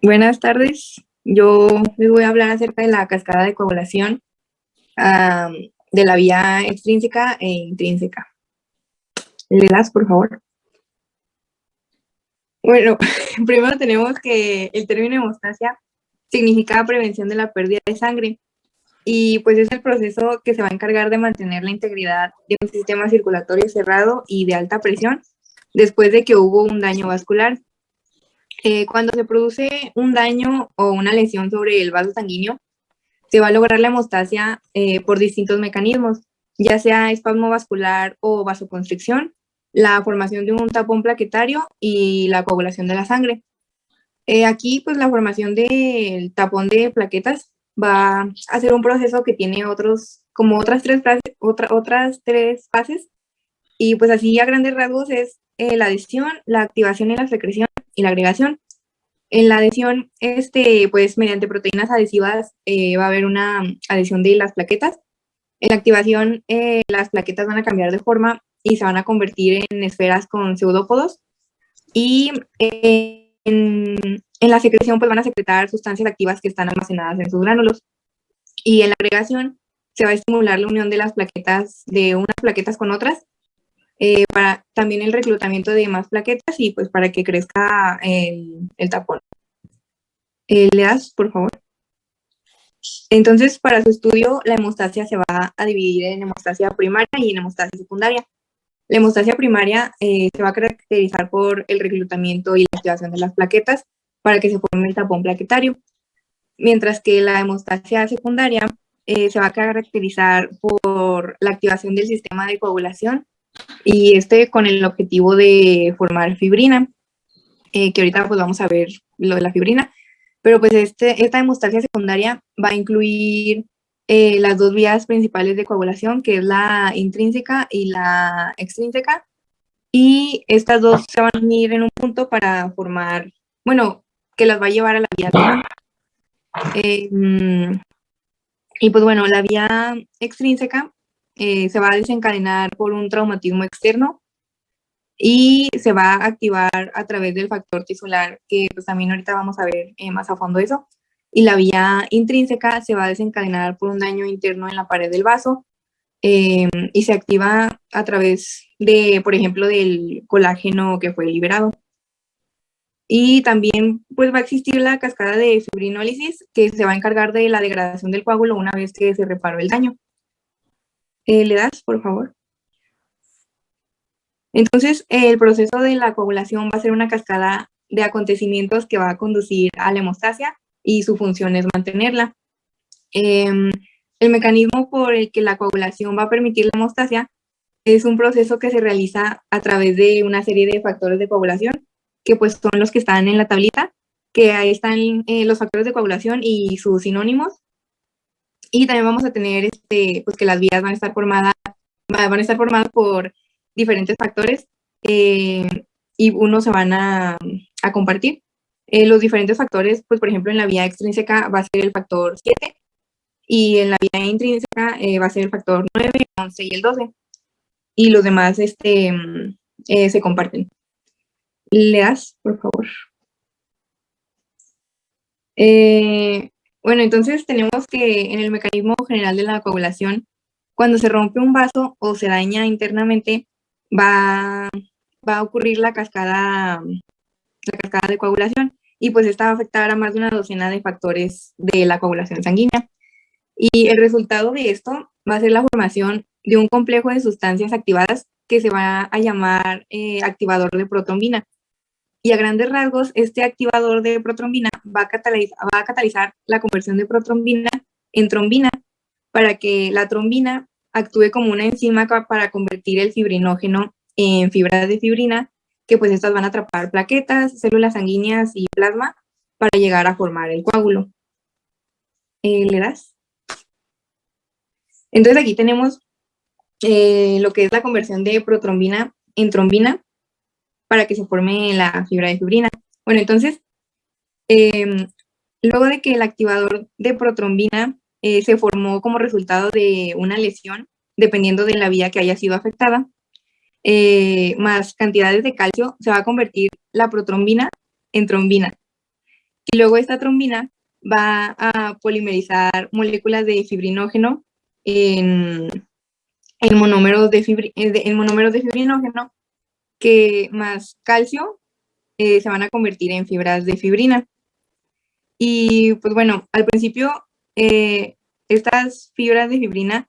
Buenas tardes. Yo les voy a hablar acerca de la cascada de coagulación, am, de la vía extrínseca e intrínseca. ¿Le das, por favor? Bueno, primero tenemos que el término hemostasia significa prevención de la pérdida de sangre y pues es el proceso que se va a encargar de mantener la integridad de un sistema circulatorio cerrado y de alta presión después de que hubo un daño vascular. Cuando se produce un daño o una lesión sobre el vaso sanguíneo, se va a lograr la hemostasia por distintos mecanismos, ya sea espasmo vascular o vasoconstricción, la formación de un tapón plaquetario y la coagulación de la sangre. Aquí, pues la formación del tapón de plaquetas va a ser un proceso que tiene otras tres fases, y pues así a grandes rasgos es la adhesión, la activación y la secreción y la agregación. En la adhesión, pues mediante proteínas adhesivas va a haber una adhesión de las plaquetas. En la activación, las plaquetas van a cambiar de forma y se van a convertir en esferas con pseudópodos. Y en la secreción, pues van a secretar sustancias activas que están almacenadas en sus gránulos. Y en la agregación, se va a estimular la unión de las plaquetas, de unas plaquetas con otras, para también el reclutamiento de más plaquetas y pues para que crezca el tapón. ¿Le das, por favor? Entonces, para su estudio, la hemostasia se va a dividir en hemostasia primaria y en hemostasia secundaria. La hemostasia primaria se va a caracterizar por el reclutamiento y la activación de las plaquetas para que se forme el tapón plaquetario, mientras que la hemostasia secundaria se va a caracterizar por la activación del sistema de coagulación y con el objetivo de formar fibrina, que ahorita pues vamos a ver lo de la fibrina. Pero pues esta hemostasia secundaria va a incluir las dos vías principales de coagulación, que es la intrínseca y la extrínseca, y estas dos se van a unir en un punto para formar, bueno, que las va a llevar a la vía común. Y pues bueno, la vía extrínseca se va a desencadenar por un traumatismo externo y se va a activar a través del factor tisular, que pues también ahorita vamos a ver más a fondo eso. Y la vía intrínseca se va a desencadenar por un daño interno en la pared del vaso, y se activa a través de, por ejemplo, del colágeno que fue liberado. Y también pues va a existir la cascada de fibrinólisis, que se va a encargar de la degradación del coágulo una vez que se reparó el daño. ¿Le das, por favor? Entonces, el proceso de la coagulación va a ser una cascada de acontecimientos que va a conducir a la hemostasia y su función es mantenerla. El mecanismo por el que la coagulación va a permitir la hemostasia es un proceso que se realiza a través de una serie de factores de coagulación, que pues son los que están en la tablita, que ahí están los factores de coagulación y sus sinónimos. Y también vamos a tener pues que las vías van a estar formadas por diferentes factores, y unos se van a compartir. Los diferentes factores, pues por ejemplo en la vía extrínseca va a ser el factor 7 y en la vía intrínseca va a ser el factor 9, 11 y el 12. Y los demás se comparten. ¿Le das, por favor? Bueno, entonces tenemos que en el mecanismo general de la coagulación, cuando se rompe un vaso o se daña internamente, va a ocurrir la cascada de coagulación, y pues esta va a afectar a más de una docena de factores de la coagulación sanguínea. Y el resultado de esto va a ser la formación de un complejo de sustancias activadas que se va a llamar activador de protrombina. Y a grandes rasgos, este activador de protrombina va a catalizar la conversión de protrombina en trombina para que la trombina actúe como una enzima para convertir el fibrinógeno en fibras de fibrina, que pues estas van a atrapar plaquetas, células sanguíneas y plasma para llegar a formar el coágulo. ¿Le das? Entonces aquí tenemos lo que es la conversión de protrombina en trombina para que se forme la fibra de fibrina. Bueno, entonces, luego de que el activador de protrombina se formó como resultado de una lesión, dependiendo de la vía que haya sido afectada, más cantidades de calcio, se va a convertir la protrombina en trombina. Y luego esta trombina va a polimerizar moléculas de fibrinógeno en, en monómeros en monómeros de fibrinógeno que más calcio se van a convertir en fibras de fibrina. Y pues bueno, al principio estas fibras de fibrina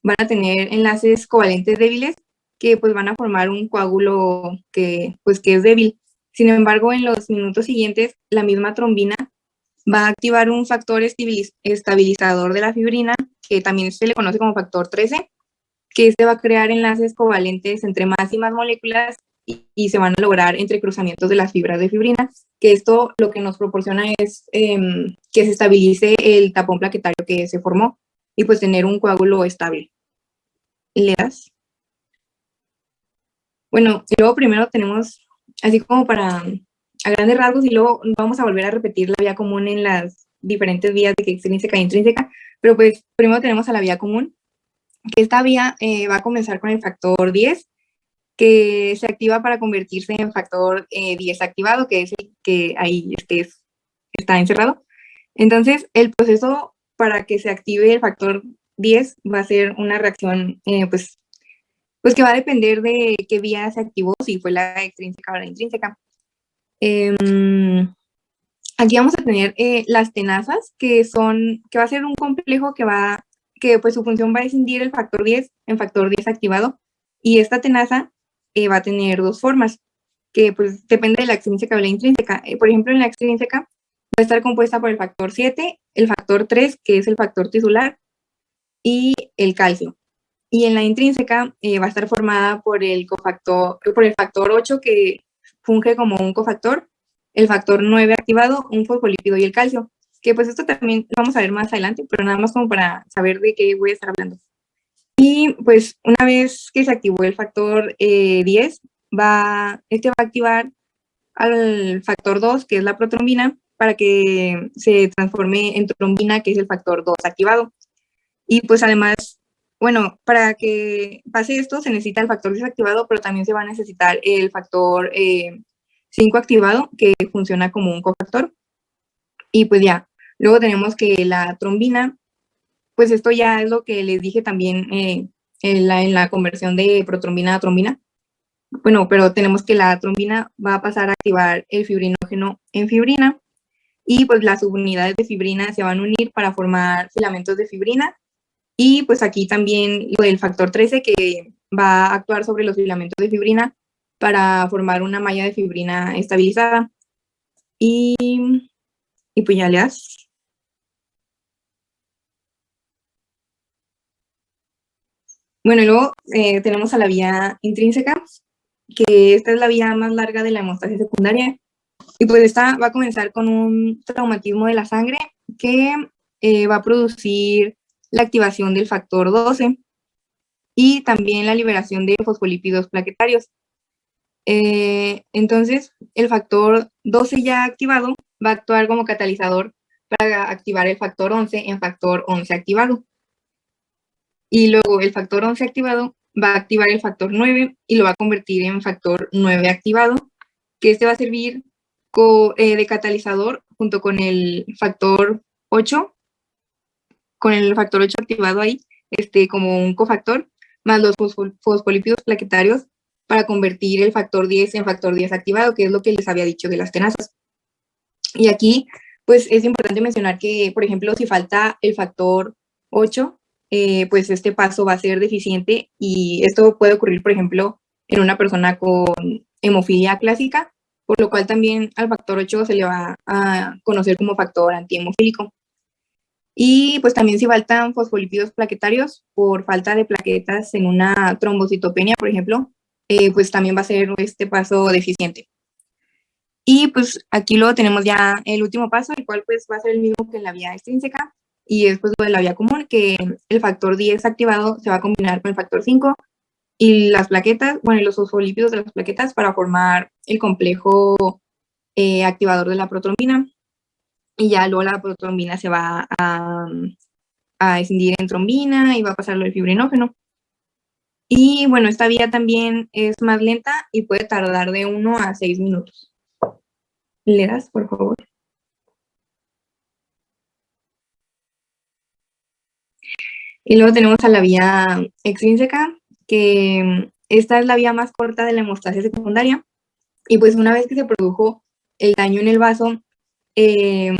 van a tener enlaces covalentes débiles que pues van a formar un coágulo pues, que es débil. Sin embargo, en los minutos siguientes, la misma trombina va a activar un factor estabilizador de la fibrina, que también se le conoce como factor 13, que este va a crear enlaces covalentes entre más y más moléculas y se van a lograr entrecruzamientos de las fibras de fibrina, que esto lo que nos proporciona es que se estabilice el tapón plaquetario que se formó y pues tener un coágulo estable. ¿Le das? Bueno, y luego primero tenemos, así como para a grandes rasgos, y luego vamos a volver a repetir la vía común en las diferentes vías de que extrínseca e intrínseca, pero pues primero tenemos a la vía común, que esta vía va a comenzar con el factor 10, que se activa para convertirse en factor 10 activado, que es el que ahí está encerrado. Entonces, el proceso para que se active el factor 10 va a ser una reacción, pues que va a depender de qué vía se activó, si fue la extrínseca o la intrínseca. Aquí vamos a tener las tenasas, que va a ser un complejo que pues su función va a escindir el factor 10 en factor 10 activado, y esta tenasa va a tener dos formas, que pues depende de la extrínseca o la intrínseca. Por ejemplo, en la extrínseca va a estar compuesta por el factor 7, el factor 3, que es el factor tisular, y el calcio. Y en la intrínseca va a estar formada por el factor 8, que funge como un cofactor, el factor 9 activado, un fosfolípido y el calcio, que pues esto también lo vamos a ver más adelante, pero nada más como para saber de qué voy a estar hablando. Y pues una vez que se activó el factor 10, este va a activar al factor 2, que es la protrombina, para que se transforme en trombina, que es el factor 2 activado. Y pues además, bueno, para que pase esto se necesita el factor 10 activado, pero también se va a necesitar el factor 5 activado, que funciona como un cofactor. Y pues ya, luego tenemos que la trombina, pues esto ya es lo que les dije también en la conversión de protrombina a trombina. Bueno, pero tenemos que la trombina va a pasar a activar el fibrinógeno en fibrina, y pues las subunidades de fibrina se van a unir para formar filamentos de fibrina. Y pues aquí también el factor 13, que va a actuar sobre los filamentos de fibrina para formar una malla de fibrina estabilizada. Y pues ya le das. Bueno, y luego tenemos a la vía intrínseca, que esta es la vía más larga de la hemostasia secundaria. Y pues esta va a comenzar con un traumatismo de la sangre que va a producir la activación del factor 12 y también la liberación de fosfolípidos plaquetarios. Entonces, el factor 12 ya activado va a actuar como catalizador para activar el factor 11 en factor 11 activado. Y luego el factor 11 activado va a activar el factor 9 y lo va a convertir en factor 9 activado, que este va a servir de catalizador junto con el factor 8, con el factor 8 activado ahí, como un cofactor, más los fosfolípidos plaquetarios para convertir el factor 10 en factor 10 activado, que es lo que les había dicho de las tenasas. Y aquí, pues es importante mencionar que, por ejemplo, si falta el factor 8, pues este paso va a ser deficiente, y esto puede ocurrir, por ejemplo, en una persona con hemofilia clásica, por lo cual también al factor 8 se le va a conocer como factor antihemofílico. Y pues también si faltan fosfolípidos plaquetarios por falta de plaquetas en una trombocitopenia, por ejemplo, pues también va a ser este paso deficiente. Y pues aquí luego tenemos ya el último paso, el cual pues va a ser el mismo que en la vía extrínseca, y después lo de la vía común, que el factor 10 activado se va a combinar con el factor 5 y las plaquetas, bueno, y los fosfolípidos de las plaquetas para formar el complejo activador de la protrombina. Y ya luego la protrombina se va a escindir en trombina y va a pasarlo el fibrinógeno. Y bueno, esta vía también es más lenta y puede tardar de 1 a 6 minutos. ¿Le das, por favor? Y luego tenemos a la vía extrínseca, que esta es la vía más corta de la hemostasia secundaria. Y pues una vez que se produjo el daño en el vaso, eh,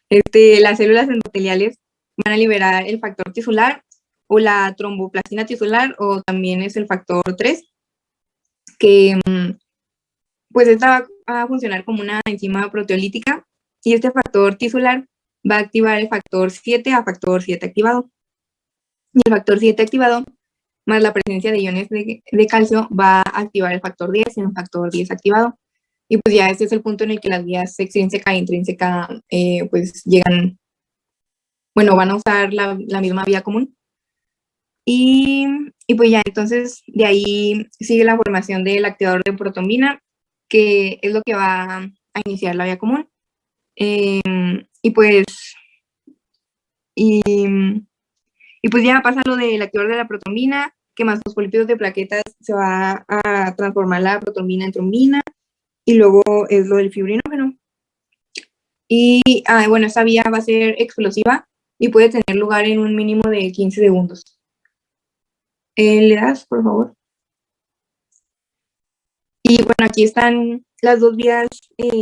las células endoteliales van a liberar el factor tisular o la tromboplastina tisular, o también es el factor 3, que pues esta va a funcionar como una enzima proteolítica, y este factor tisular va a activar el factor 7 a factor 7 activado. Y el factor 7 activado, más la presencia de iones de calcio, va a activar el factor 10 en un factor 10 activado. Y pues ya este es el punto en el que las vías extrínseca e intrínseca pues llegan, bueno, van a usar la misma vía común. Y pues ya, entonces de ahí sigue la formación del activador de protombina, que es lo que va a iniciar la vía común. Y pues ya pasa lo del activador de la protombina, que más los polípidos de plaquetas se va a transformar la protombina en trombina, y luego es lo del fibrinógeno. Y bueno, esta vía va a ser explosiva y puede tener lugar en un mínimo de 15 segundos. ¿Le das, por favor? Y bueno, aquí están las dos vías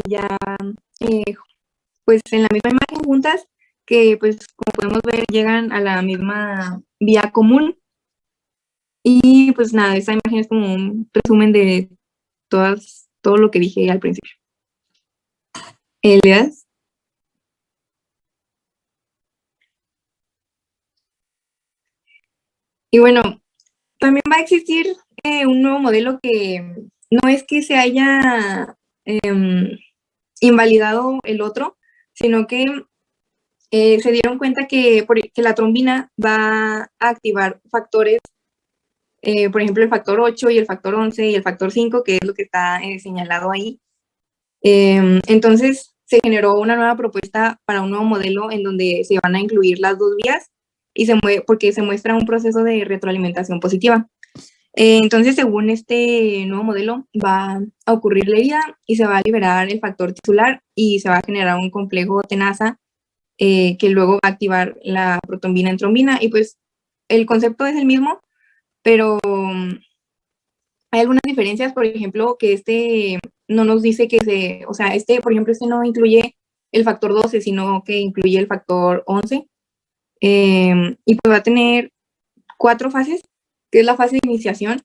ya pues en la misma imagen juntas, que pues como podemos ver llegan a la misma vía común. Y pues nada, esta imagen es como un resumen de todo lo que dije al principio. ¿Le das? Y bueno, también va a existir un nuevo modelo que no es que se haya invalidado el otro, sino que se dieron cuenta que la trombina va a activar factores, por ejemplo, el factor 8 y el factor 11 y el factor 5, que es lo que está señalado ahí. Entonces, se generó una nueva propuesta para un nuevo modelo en donde se van a incluir las dos vías, y porque se muestra un proceso de retroalimentación positiva. Entonces, según este nuevo modelo, va a ocurrir la herida y se va a liberar el factor tisular y se va a generar un complejo tenaza que luego va a activar la protombina en trombina. Y pues el concepto es el mismo, pero hay algunas diferencias. Por ejemplo, que este no nos dice que o sea, por ejemplo, este no incluye el factor 12, sino que incluye el factor 11. Y pues va a tener 4 fases, que es la fase de iniciación,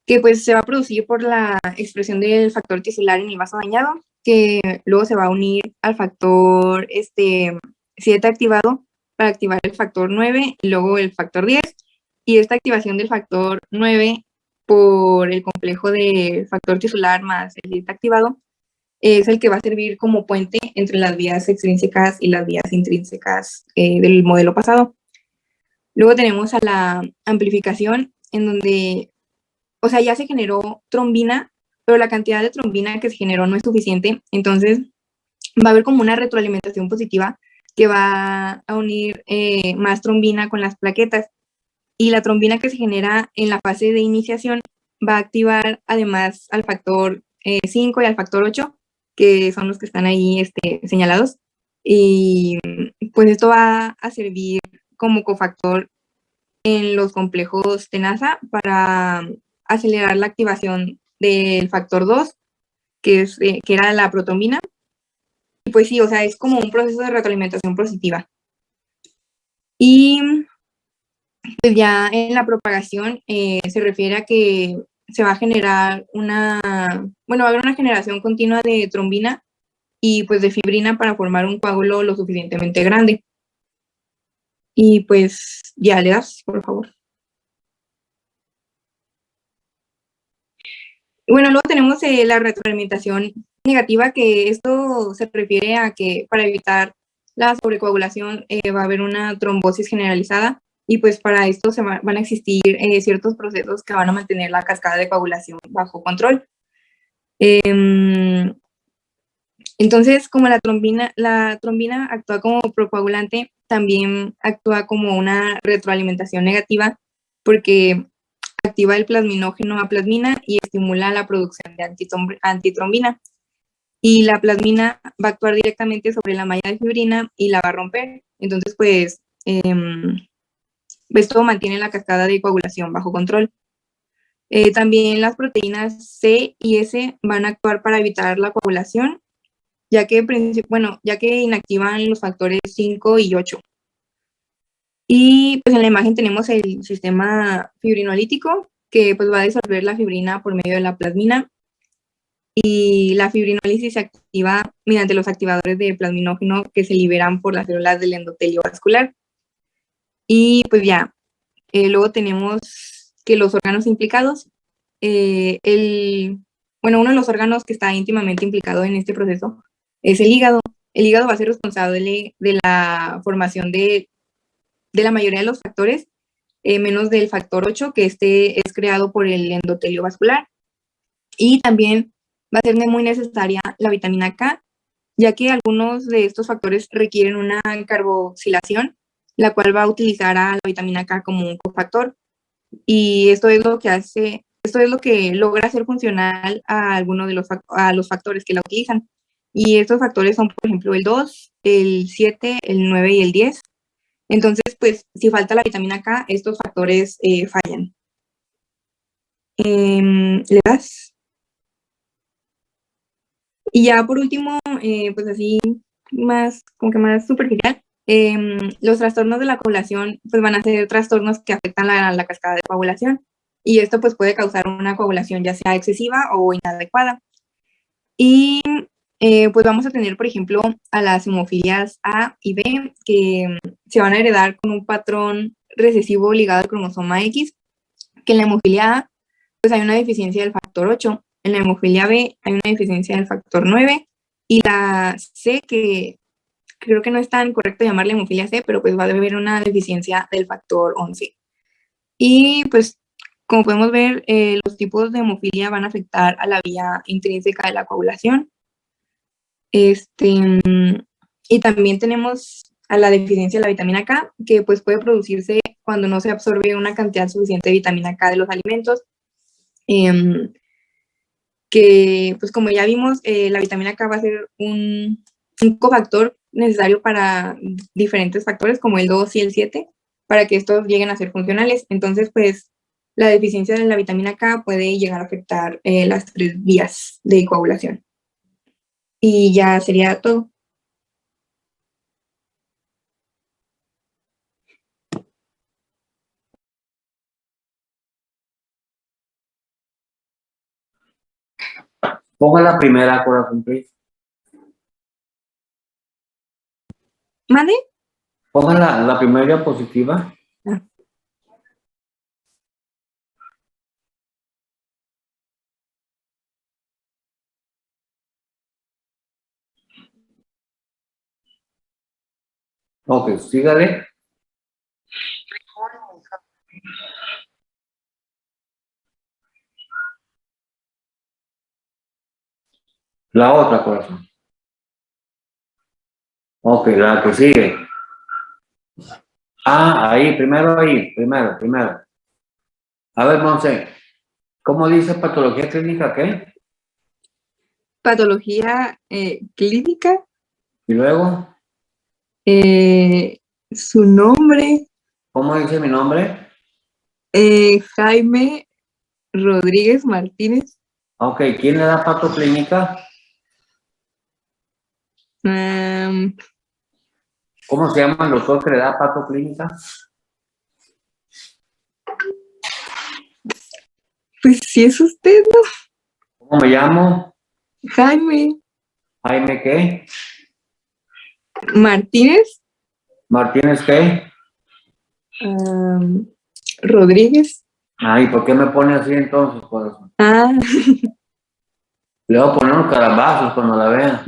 que pues se va a producir por la expresión del factor tisular en el vaso dañado, que luego se va a unir al factor 7 activado para activar el factor 9 y luego el factor 10. Y esta activación del factor 9 por el complejo de factor tisular más el 7 activado es el que va a servir como puente entre las vías extrínsecas y las vías intrínsecas del modelo pasado. Luego tenemos a la amplificación, en donde, o sea, ya se generó trombina, pero la cantidad de trombina que se generó no es suficiente. Entonces va a haber como una retroalimentación positiva que va a unir más trombina con las plaquetas, y la trombina que se genera en la fase de iniciación va a activar además al factor 5 y al factor 8, que son los que están ahí señalados. Y pues esto va a servir como cofactor en los complejos tenaza para acelerar la activación del factor 2, que era la protombina. Y pues sí, o sea, es como un proceso de retroalimentación positiva. Y pues ya en la propagación se refiere a que se va a generar va a haber una generación continua de trombina y pues de fibrina para formar un coágulo lo suficientemente grande. Y pues ya le das, por favor. Bueno, luego tenemos la retroalimentación negativa, que esto se refiere a que para evitar la sobrecoagulación va a haber una trombosis generalizada, y pues para esto van a existir ciertos procesos que van a mantener la cascada de coagulación bajo control. Entonces, como la trombina actúa como procoagulante, también actúa como una retroalimentación negativa, porque activa el plasminógeno a plasmina y estimula la producción de antitrombina. Y la plasmina va a actuar directamente sobre la malla de fibrina y la va a romper. Entonces, pues, esto mantiene la cascada de coagulación bajo control. También las proteínas C y S van a actuar para evitar la coagulación, ya que inactivan los factores 5 y 8. Y pues en la imagen tenemos el sistema fibrinolítico, que pues va a disolver la fibrina por medio de la plasmina, y la fibrinólisis se activa mediante los activadores de plasminógeno que se liberan por las células del endotelio vascular. Y pues ya, luego tenemos que los órganos implicados, uno de los órganos que está íntimamente implicado en este proceso es el hígado. El hígado va a ser responsable de la formación de la mayoría de los factores, menos del factor 8, que este es creado por el endotelio vascular. Y también va a ser muy necesaria la vitamina K, ya que algunos de estos factores requieren una carboxilación, la cual va a utilizar a la vitamina K como un cofactor. Y esto es lo que logra hacer funcional a algunos de los factores que la utilizan. Y estos factores son, por ejemplo, el 2, el 7, el 9 y el 10. Entonces, pues, si falta la vitamina K, estos factores fallan. ¿Le das? Y ya por último, pues así, como que más superficial, los trastornos de la coagulación pues van a ser trastornos que afectan la cascada de coagulación, y esto pues puede causar una coagulación ya sea excesiva o inadecuada. Y pues vamos a tener, por ejemplo, a las hemofilias A y B, que se van a heredar con un patrón recesivo ligado al cromosoma X, que en la hemofilia A pues hay una deficiencia del factor 8, en la hemofilia B hay una deficiencia del factor 9, y la C, que creo que no es tan correcto llamarle hemofilia C, pero pues va a haber una deficiencia del factor 11. Y pues, como podemos ver, los tipos de hemofilia van a afectar a la vía intrínseca de la coagulación. Y también tenemos a la deficiencia de la vitamina K, que pues puede producirse cuando no se absorbe una cantidad suficiente de vitamina K de los alimentos. Que pues como ya vimos, la vitamina K va a ser un cofactor necesario para diferentes factores como el 2 y el 7, para que estos lleguen a ser funcionales. Entonces, pues la deficiencia de la vitamina K puede llegar a afectar las 3 vías de coagulación. Y ya sería todo. Ponga la primera, corazón, please. ¿Mande? Ponga la primera diapositiva. Ah. Ok, sígale. La otra, corazón. Ok, la que sigue. Ah, ahí, primero. A ver, Monse, ¿cómo dice patología clínica qué? Patología clínica, Y luego, su nombre, ¿cómo dice mi nombre? Jaime Rodríguez Martínez. Ok, ¿quién le da patoclínica? ¿Cómo se llama el doctor que le da patoclínica? Pues si es usted, ¿no? ¿Cómo me llamo? Jaime Jaime, ¿qué? Martínez ¿Martínez qué? Rodríguez. Ay, ¿por qué me pone así entonces, corazón? Ah, Le voy a poner unos carambazos cuando la vea.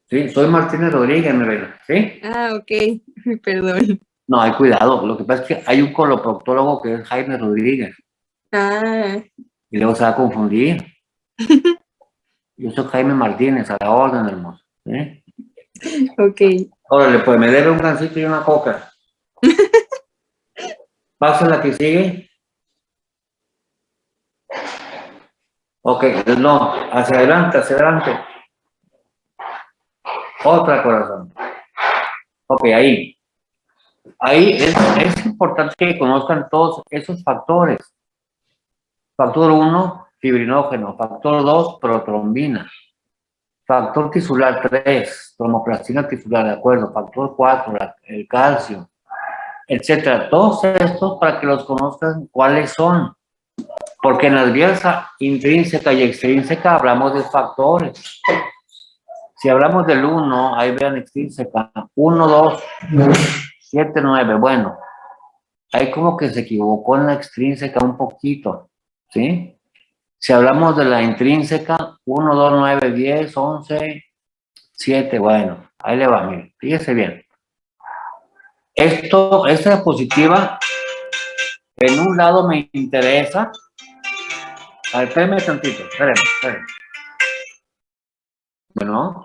Sí, soy Martínez Rodríguez, mi reina, ¿sí? ok, perdón. No, hay cuidado. Lo que pasa es que hay un coloproctólogo que es Jaime Rodríguez Ah, y luego se va a confundir. Yo soy Jaime Martínez, a la orden, hermoso. ¿Sí? ok. Órale, pues me debe un gansito y una coca. Pasa la que sigue. Ok, no, hacia adelante, hacia adelante. Otra, corazón. Ok, ahí es importante que conozcan todos esos factores. Factor uno, fibrinógeno. Factor 2, protrombina. Factor tisular 3, tromoplastina tisular, de acuerdo. Factor 4, el calcio, etcétera. Todos estos para que los conozcan cuáles son. Porque en las vías intrínseca y extrínseca hablamos de factores. Si hablamos del 1, ahí vean extrínseca. 1, 2, 7, 9. Bueno, ahí como que se equivocó en la extrínseca un poquito. ¿Sí? Si hablamos de la intrínseca, 1, 2, 9, 10, 11, 7. Bueno, ahí le va, mire. Fíjese bien. Esta diapositiva, en un lado me interesa. A ver, espérenme tantito, espérenme. Bueno,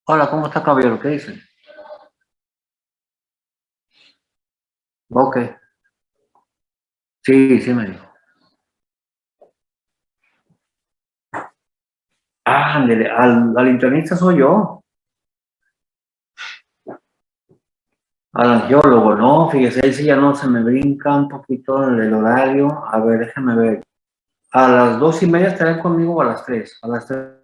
hola, ¿cómo está, caballero? ¿Qué dice? Ok, sí, me dijo. Ah, ándele, al internista soy yo, al angiólogo, ¿no? Fíjese, ahí sí ya no se me brinca un poquito el horario. A ver, déjame ver. A las 2:30 estarán conmigo o a las 3. A las 3.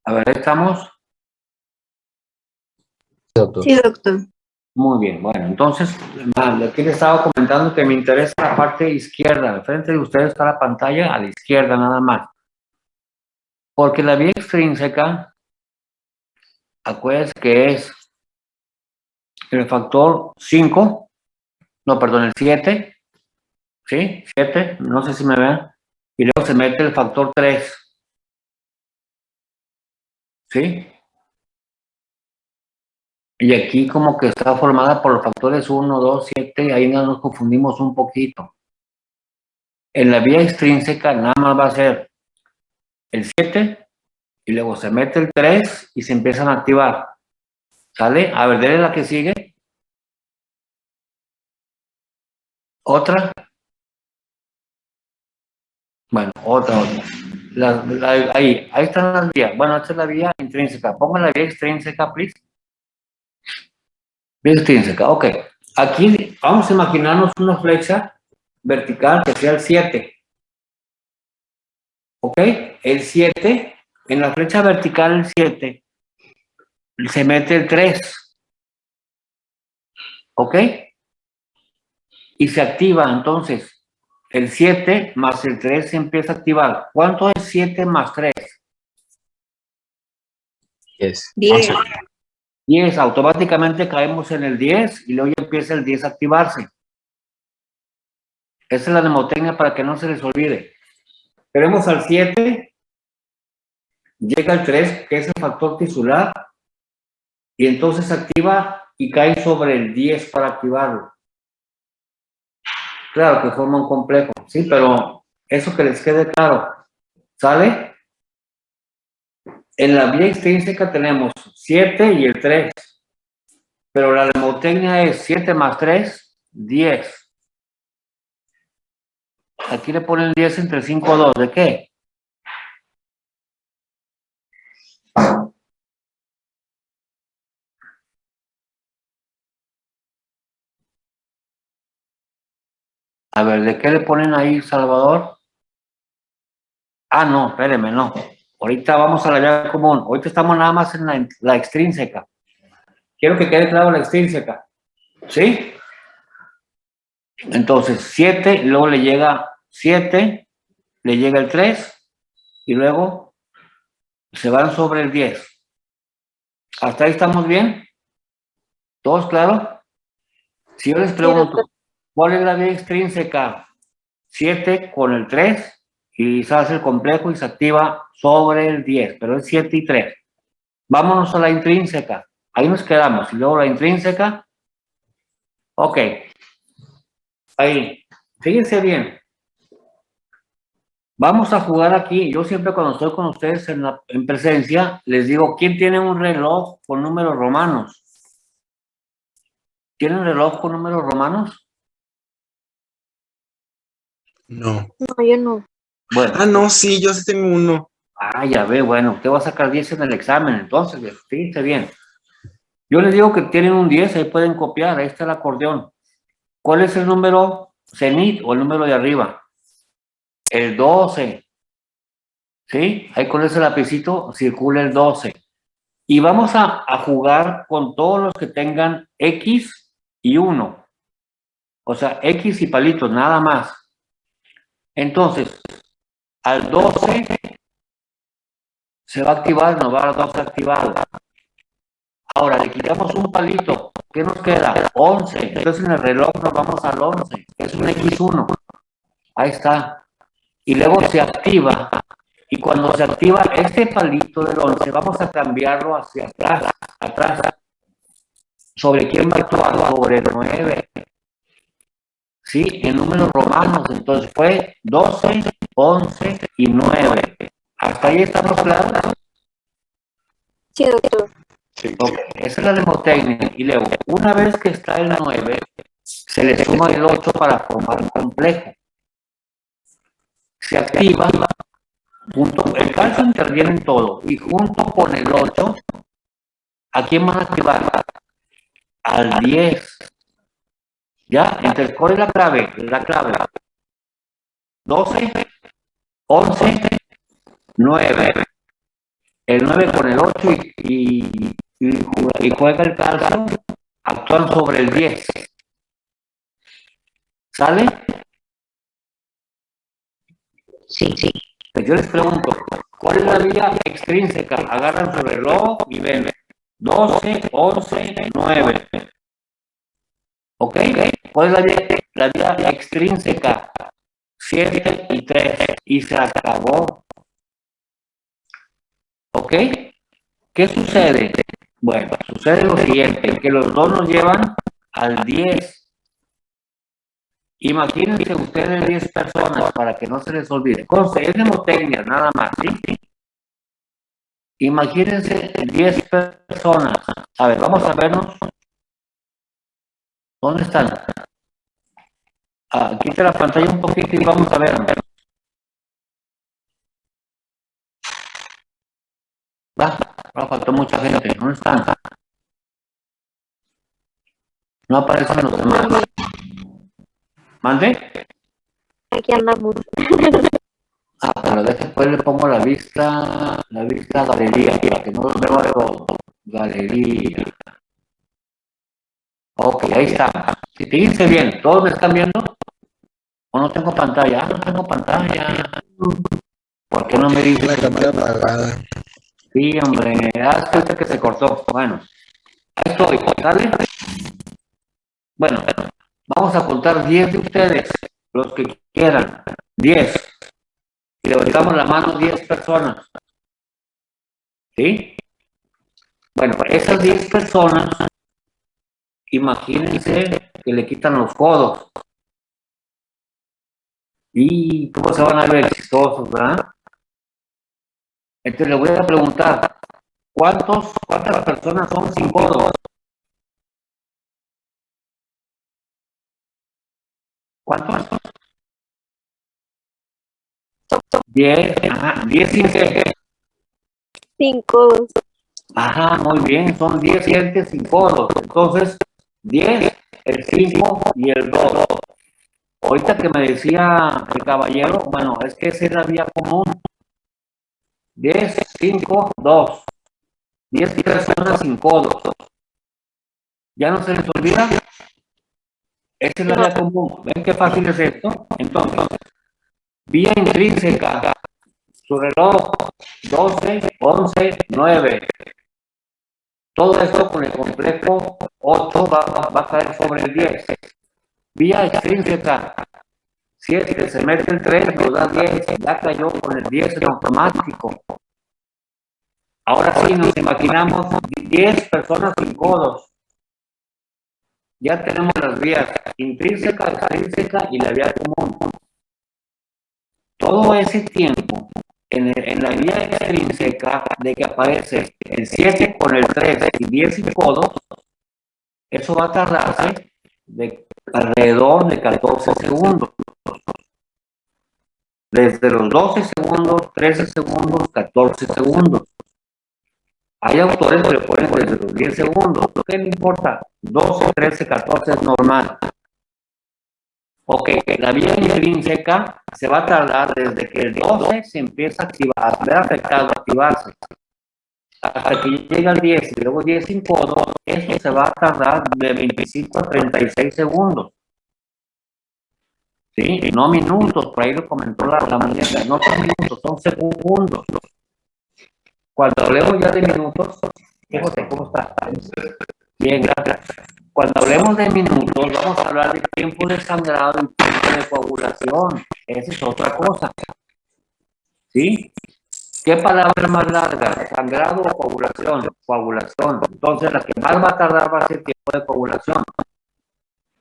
A ver, estamos. doctor. Sí, doctor. Muy bien, bueno, entonces, aquí les estaba comentando que me interesa la parte izquierda, al frente de ustedes está la pantalla, a la izquierda nada más. Porque la vía extrínseca, acuérdense que es el factor 5, no, perdón, el 7, ¿sí? 7, no sé si me vean, y luego se mete el factor 3, ¿sí? Y aquí como que está formada por los factores 1, 2, 7, ahí nos confundimos un poquito. En la vía extrínseca nada más va a ser el 7 y luego se mete el 3 y se empiezan a activar. ¿Sale? A ver, denle la que sigue. Otra. Bueno, otra. Ahí están las vías. Bueno, esta es la vía intrínseca. Pongan la vía extrínseca, please. Vía extrínseca, ok. Aquí vamos a imaginarnos una flecha vertical que sea el 7. ¿Ok? El 7, en la flecha vertical el 7, se mete el 3. ¿Ok? Y se activa entonces el 7 más el 3 se empieza a activar. ¿Cuánto es 7 más 3? 10. 10. 10. Automáticamente caemos en el 10 y luego ya empieza el 10 a activarse. Esa es la mnemotecnia para que no se les olvide. Tenemos al 7, llega el 3, que es el factor tisular, y entonces se activa y cae sobre el 10 para activarlo. Claro que forma un complejo, sí, pero eso que les quede claro. ¿Sale? En la vía extrínseca tenemos 7 y el 3, pero la mnemotecnia es 7 más 3, 10. Aquí le ponen 10 entre 5, 2. ¿De qué? A ver, ¿de qué le ponen ahí, Salvador? Ah, no, espéreme, no. Ahorita vamos a la vía común. Ahorita estamos nada más en la extrínseca. Quiero que quede claro la extrínseca. ¿Sí? Entonces, 7, luego le llega 7, le llega el 3, y luego se van sobre el 10. ¿Hasta ahí estamos bien? ¿Todos claros? Si yo les pregunto, ¿cuál es la vía extrínseca? 7 con el 3 y se hace el complejo y se activa sobre el 10, pero es 7 y 3. Vámonos a la intrínseca. Ahí nos quedamos. Y luego la intrínseca. Ok. Ahí. Fíjense bien. Vamos a jugar aquí. Yo siempre cuando estoy con ustedes en presencia, les digo, ¿quién tiene un reloj con números romanos? ¿Tienen reloj con números romanos? No. No, yo no. Bueno. Ah, no, sí, yo sí tengo uno. Ah, ya ve, bueno, te va a sacar 10 en el examen, entonces, fíjense bien. Yo les digo que tienen un 10, ahí pueden copiar, ahí está el acordeón. ¿Cuál es el número cenit o el número de arriba? El 12. ¿Sí? Ahí con ese lapicito circula el 12. Y vamos a jugar con todos los que tengan X y 1. O sea, X y palitos, nada más. Entonces, al 12 se va a activar, nos va a dar 12 activado. Ahora, le quitamos un palito. ¿Qué nos queda? 11. Entonces en el reloj nos vamos al 11. Es un X1. Ahí está. Y luego se activa. Y cuando se activa este palito del 11, vamos a cambiarlo hacia atrás. Atrás. ¿Sobre quién va a actuar? Sobre el 9. ¿Sí? En números romanos. Entonces fue 12, 11 y 9. ¿Hasta ahí estamos claros? Sí, doctor. Sí. Okay. Esa es la mnemotecnia. Y luego, una vez que está el 9, se le suma el 8 para formar un complejo. Se activa, el calcio interviene en todo, y junto con el 8, ¿a quién van a activar? Al 10. ¿Ya? Entonces, ¿cuál es la clave? La clave. 12, 11, 9. El 9 con el 8 y y juega el calcio, actúan sobre el 10. ¿Sale? Sí. Pues yo les pregunto, ¿cuál es la vía extrínseca? Agarran su reloj y ven 12, 11, 9. ¿Ok? ¿Cuál es la vía extrínseca? 7 y 3. Y se acabó. ¿Ok? ¿Qué sucede? Bueno, sucede lo siguiente, que los dos nos llevan al 10. Imagínense ustedes 10 personas para que no se les olvide. Es mnemotecnia, nada más, ¿sí? Imagínense 10 personas. A ver, vamos a vernos. ¿Dónde están? Quita la pantalla un poquito y vamos a vernos. Faltó mucha gente. ¿Dónde están? No aparecen los demás. ¿Mande? Aquí andamos. Pero después le pongo la vista galería, para que no los vea todo. Galería. Ok, ahí está. Si te dice bien, ¿todos me están viendo? ¿O no tengo pantalla? No tengo pantalla. ¿Por qué no me dice? La cámara apagada. Sí, hombre, hasta que se cortó. Bueno, ahí estoy, ¿sale? Bueno, vamos a contar 10 de ustedes, los que quieran. 10. Y levantamos la mano 10 personas. ¿Sí? Bueno, esas 10 personas, imagínense que le quitan los codos. Y cómo se van a ver chistosos, ¿verdad? Entonces le voy a preguntar, ¿cuántas personas son sin codos? ¿Cuántos? 10, 10 sin qué. 5. Ajá, muy bien, son 10 gentes sin codos. Entonces, 10, el 5 y el 2. Ahorita que me decía el caballero, bueno, es que esa es la vía común. 10, 5, 2. 10 personas sin codos. ¿Ya no se les olvida? Esa es la vía común. ¿Ven qué fácil es esto? Entonces, vía intrínseca. Su reloj, 12, 11, 9. Todo esto con el complejo 8 va a caer sobre el 10. Vía extrínseca, 7, se mete el 3, nos da 10, ya cayó con el 10 en automático. Ahora sí, nos imaginamos 10 personas sin codos. Ya tenemos las vías intrínseca, extrínseca y la vía común. Todo ese tiempo, en la vía extrínseca, de que aparece el 7 con el 3 y 10 sin codos, eso va a tardarse de alrededor de 14 segundos. Desde los 12 segundos, 13 segundos, 14 segundos. Hay autores que le ponen desde los 10 segundos. ¿Qué le importa? 12, 13, 14 es normal. Ok, la vía intrínseca se va a tardar desde que el 12 se empieza a activar, a ver afectado, a activarse, hasta que llega al 10 y luego 10 sin codo. Eso se va a tardar de 25 a 36 segundos. ¿Sí? No minutos, por ahí lo comentó la mañana, no son minutos, son segundos. Cuando hablemos ya de minutos, ¿cómo está? Bien, gracias. Cuando hablemos de minutos, vamos a hablar de tiempo de sangrado y tiempo de coagulación. Esa es otra cosa. ¿Sí? ¿Qué palabra es más larga? ¿Sangrado o coagulación? Coagulación. Entonces, la que más va a tardar va a ser tiempo de coagulación.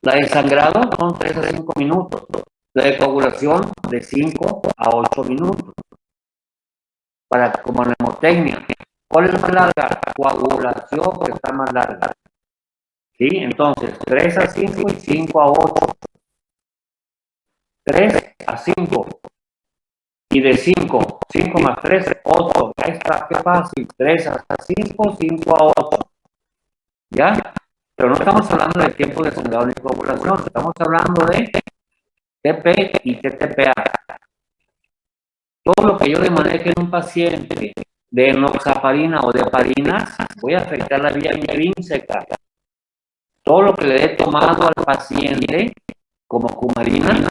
La de sangrado son 3 a 5 minutos. La de coagulación de 5 a 8 minutos. Como mnemotecnia. ¿Cuál es más larga? Coagulación, que está más larga. ¿Sí? Entonces, 3 a 5 y 5 a 8. 3 a 5. Y de 5 más 3, 8. Ahí está, qué fácil. 3 hasta 5, 5 a 8. ¿Ya? Pero no estamos hablando de tiempo de sangrado ni coagulación. Estamos hablando de TP y TTPA. Todo lo que yo le maneje en un paciente de enoxaparina o de heparina voy a afectar la vía intrínseca. Todo lo que le he tomado al paciente como cumarina,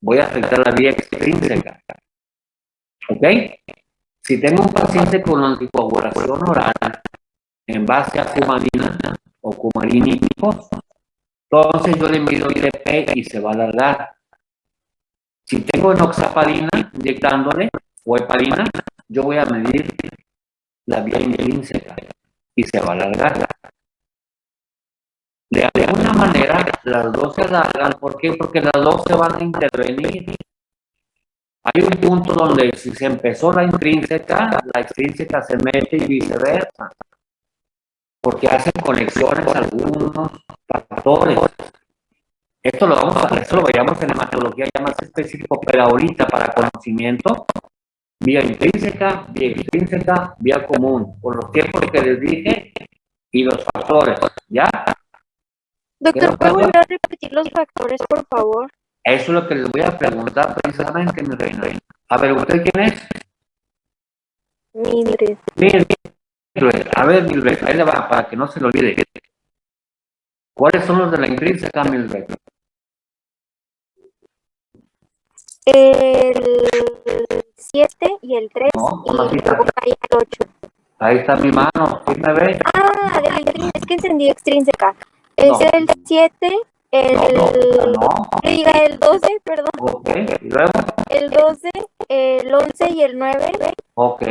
voy a afectar la vía extrínseca. ¿Ok? Si tengo un paciente con anticoagulación oral en base a cumarina o cumarínicos, entonces yo le mido IDP y se va a alargar. Si tengo enoxaparina inyectándole o heparina, yo voy a medir la vía intrínseca y se va a alargar. De alguna manera, las dos se alargan. ¿Por qué? Porque las dos se van a intervenir. Hay un punto donde si se empezó la extrínseca se mete y viceversa. Porque hacen conexiones algunos factores. Esto lo veíamos en hematología ya más específico, pero ahorita para conocimiento, vía intrínseca, vía extrínseca, vía común, por los tiempos que les dije y los factores, ¿ya? Doctor, ¿puede volver a repetir los factores, por favor? Eso es lo que les voy a preguntar precisamente, mi reina. A ver, ¿usted quién es? Mildred. Mildred. A ver, Mildred, ahí le va, para que no se lo olvide. ¿Cuáles son los de la intrínseca, Mildred? El 7 y el 3 No, y mamacita. luego cae el 8. Ahí está mi mano, ¿sí me ve? Ah, de la intrínseca, es que encendí extrínseca. Es No. el 7, No. diga el 12, perdón, Ok, y luego, el 12, el 11 y el 9, ok,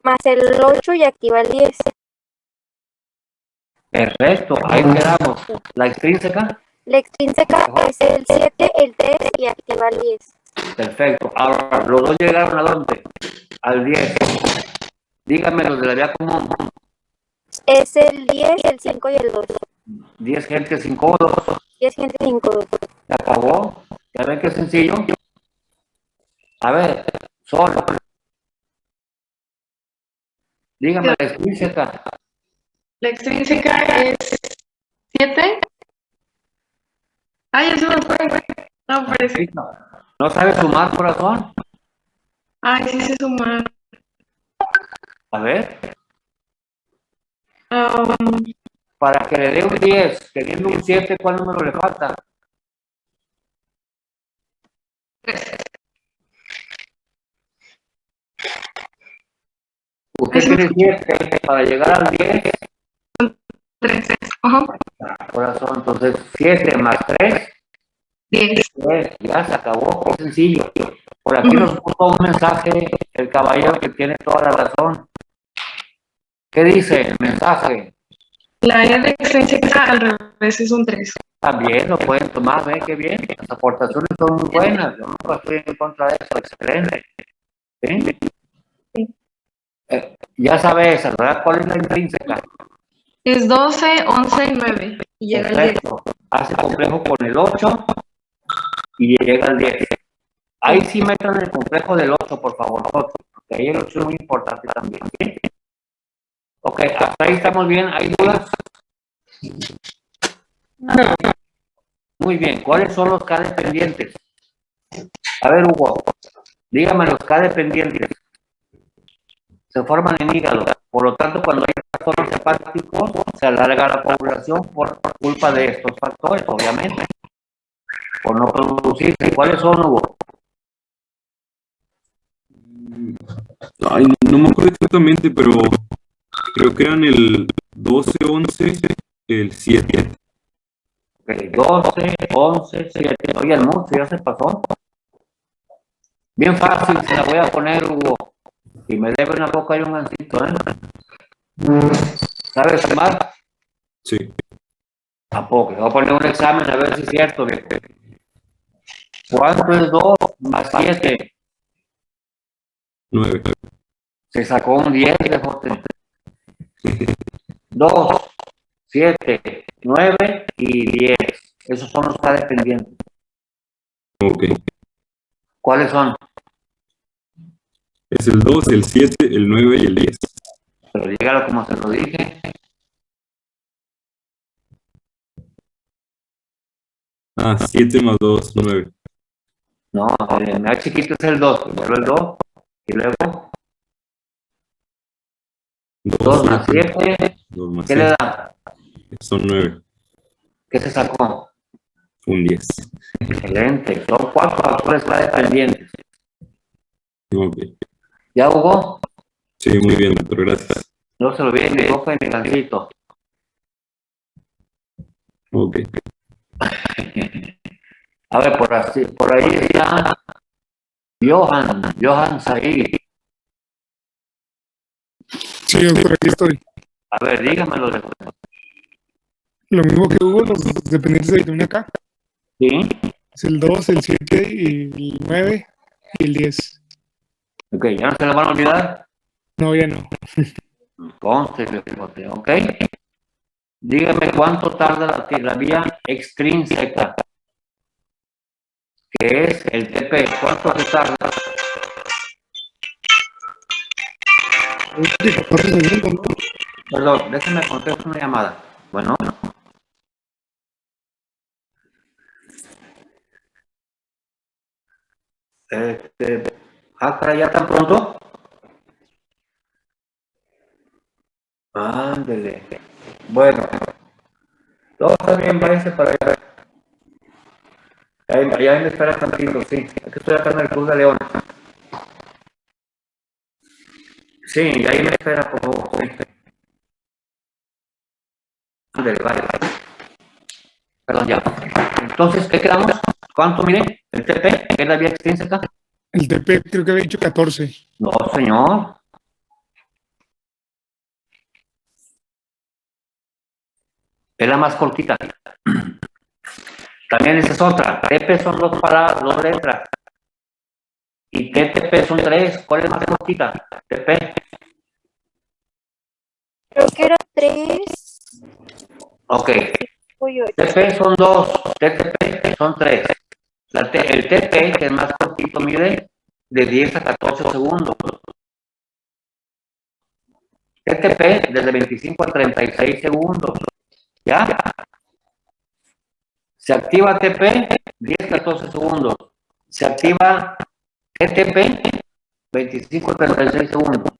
más el 8 y activa el 10. perfecto, ahí quedamos. La extrínseca, La extrínseca es el 7, el 3 y activa el 10. perfecto. Ahora, los dos llegaron ¿a dónde? Al 10. Dígame los de la vía común. Es el 10, el 5 y el 2. 10 gentes sin codos. 10 gente 5, 2. ¿Se acabó? ¿Ya ven qué sencillo? A ver, solo. Dígame la extrínseca. La extrínseca es 7. Ay, eso me fue. No, parece. ¿No sabe sumar, corazón? Ay, sí se suma. A ver, Um, para que le dé un 10, teniendo un 7, ¿cuál número le falta? 3. Usted tiene 7, para llegar al 10, 3. Ajá. corazón, entonces 7 más 3, 10. ya se acabó, qué sencillo. Por aquí nos puso un mensaje el caballero que tiene toda la razón. ¿Qué dice el mensaje? La E de extrínseca al revés es un 3. También lo pueden tomar, ¿ven qué bien? Las aportaciones son muy buenas, yo nunca estoy en contra de eso, excelente. ¿Sí? Sí. Ya sabe esa, ¿verdad? ¿Cuál es la intrínseca? Es 12, 11 y 9. Y llega al 10. Perfecto. Hace complejo con el 8 y llega al 10. Ahí sí metan el complejo del 8, por favor, nosotros, porque ahí el 8 es muy importante también. ¿Sí? Ok, hasta ahí estamos bien. ¿Hay dudas? No. Muy bien. ¿Cuáles son los K dependientes? A ver, Hugo, dígame los K dependientes. Se forman en hígado. Por lo tanto, cuando hay trastornos hepáticos, se alarga la población por culpa de estos factores, obviamente. Por no producirse. ¿Cuáles son, Hugo? Ay, no me acuerdo exactamente, pero creo que eran el 12, 11, el 7. Ok, 12, 11, 7. Oye, el mucho ya se pasó. Bien fácil, se la voy a poner, Hugo. Si me debe una coca y un gancito, ¿eh? ¿Sabes sumar? Sí. Tampoco. Le voy a poner un examen a ver si es cierto. ¿Cuánto es 2 más 7? 9. Se sacó un 10 de Jote. 2, 7, 9 y 10. Esos son los K dependientes. Ok. ¿Cuáles son? Es el 2, el 7, el 9 y el 10. Pero dígalo como se lo dije. Ah, 7 más 2, 9. No, el más chiquito es el 2. Primero el 2 y luego 2 más 7, 2 más ¿qué le 7. da? Son 9. ¿Qué se sacó? Un 10. Excelente. Son 4 factores dependientes. Ok. ¿Ya, Hugo? Sí, muy bien, doctor. Gracias. No se lo olvide ni boca ni cancito. Ok. A ver, por ahí está Johan Said. Sí, doctor, aquí estoy. A ver, dígamelo. Lo mismo que hubo, los dependientes de vitamina K. ¿Sí? Es el 2, el 7 y el 9 y el 10. Ok, ¿ya no se lo van a olvidar? No, ya no. Entonces, ok. Dígame cuánto tarda la vía extrínseca, que es el TP. ¿Cuánto se tarda? 14 segundos, ¿no? Perdón, déjeme contestar una llamada. Bueno. Caray, ¿ya tan pronto? Ándele. Bueno, todo está bien, váyase para allá. Allá me espera tantito, sí. Es que estoy acá en el Club de León. Sí, y ahí me espera, por favor. Sí. Ándele, vaya. Perdón, ya. Entonces, ¿qué quedamos? ¿Cuánto, mire? ¿El TP? ¿Qué es la vía extrínseca? El TP creo que había dicho 14. No, señor. Es la más cortita. También esa es otra. TP son dos palabras, dos letras. Y TTP son 3. ¿Cuál es más cortita? TP. Creo que era 3 Ok. o 8. TP son 2. TTP son 3. El TP, que es más cortito, mide de 10 a 14 segundos. TTP desde 25 a 36 segundos. ¿Ya? Se activa TP, 10-14 segundos. Se activa TTP, 25 a 36 segundos.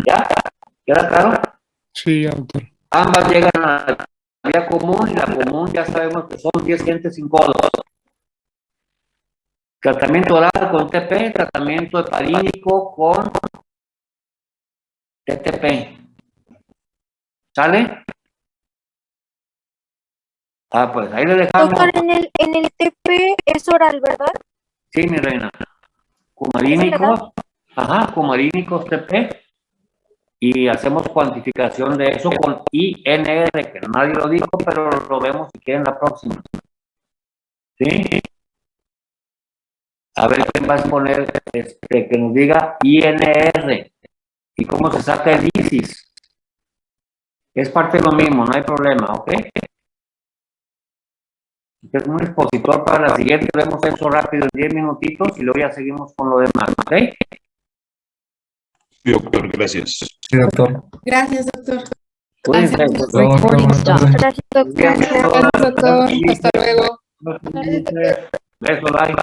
¿Ya? ¿Queda claro? Sí, ya, doctor. Ambas llegan a la vía común y la común ya sabemos que son 10 gentes sin codos. Tratamiento oral con TP, tratamiento heparínico con TTP. ¿Sale? Ah, pues ahí le dejamos. Doctor, en el TP es oral, ¿verdad? Sí, mi reina. Cumarínicos, cumarínicos TP. Y hacemos cuantificación de eso con INR, que nadie lo dijo, pero lo vemos si quieren la próxima. ¿Sí? A ver quién va a poner que nos diga INR y cómo se saca el ISIS. Es parte de lo mismo, no hay problema, ¿ok? Es un expositor para la siguiente, vemos eso rápido en 10 minutitos y luego ya seguimos con lo demás, ¿ok? Sí, doctor, gracias. Sí, doctor. Gracias, doctor. Cuídense. Recording stop. Gracias, doctor. Gracias, Gracias, doctor. Hasta luego. Besos, bye.